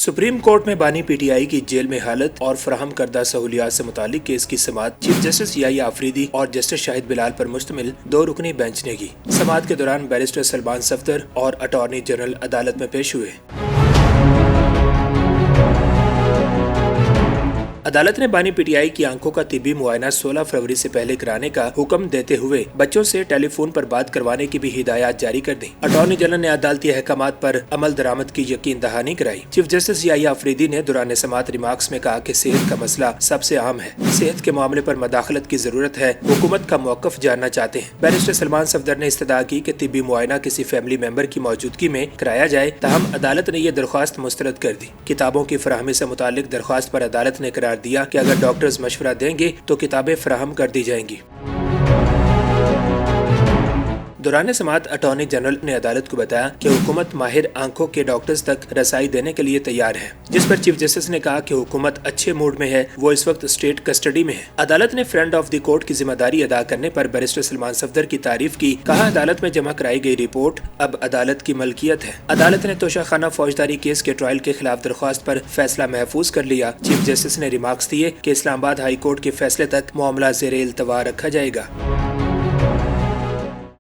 Supreme court में बानी PTI की जेल में हालत और फराहम करदा सहूलियात से मुतालिक केस की समाअत चीफ जस्टिस याहिया आफरीदी और जस्टिस शाहिद बिलाल पर मुश्तमिल 2 रुकनी बेंच ने की। समाअत के दौरान बैरिस्टर सलमान सफदर और अटॉर्नी जनरल अदालत में पेश हुए। अदालत ने बानी पीटीआई की आंखों का तिब्बी मुआयना 16 फरवरी से पहले कराने का हुक्म देते हुए बच्चों से टेलीफोन पर बात करवाने की भी हिदायत जारी कर दी। अटॉर्नी जनरल ने अदालती अहकामात पर अमल दरामद की यकीन दहानी कराई। चीफ जस्टिस याहिया आफरीदी ने दौरान समाअत रिमार्क्स में कहा कि सेहत का मसला सबसे अहम है, सेहत के मामले पर मदाखलत की जरूरत है, हुकूमत का मौकफ जानना चाहते हैं। बैरिस्टर सलमान सफदर ने इस्तदा की कि तिब्बी मुआयना किसी फैमिली मेंबर की मौजूदगी में कराया जाए, ताहम अदालत ने यह दरख्वास्त मुस्तरद कर दी। किताबों की फराहमी से मुतालिक दरख्वास्त पर अदालत ने करार दिया कि अगर डॉक्टर्स मशवरा देंगे तो किताबें फराहम कर दी जाएंगी। दौरान समाअत अटॉर्नी जनरल ने अदालत को बताया कि हुकूमत माहिर आंखों के डॉक्टर्स तक रसाई देने के लिए तैयार है, जिस पर चीफ जस्टिस ने कहा कि हुकूमत अच्छे मूड में है, वो इस वक्त स्टेट कस्टडी में है। अदालत ने फ्रेंड ऑफ द कोर्ट की जिम्मेदारी अदा करने पर बैरिस्टर सलमान सफदर की तारीफ की। कहा, अदालत में जमा कराई गई रिपोर्ट अब अदालत की मलकियत है। अदालत ने तोशाखाना फौजदारी केस के ट्रायल के खिलाफ दरख्वास्त पर फैसला महफूज कर लिया। चीफ जस्टिस ने रिमार्क्स दिए कि इस्लामाबाद हाई कोर्ट के फैसले तक मामला ज़ेरे इल्तवा रखा जाएगा।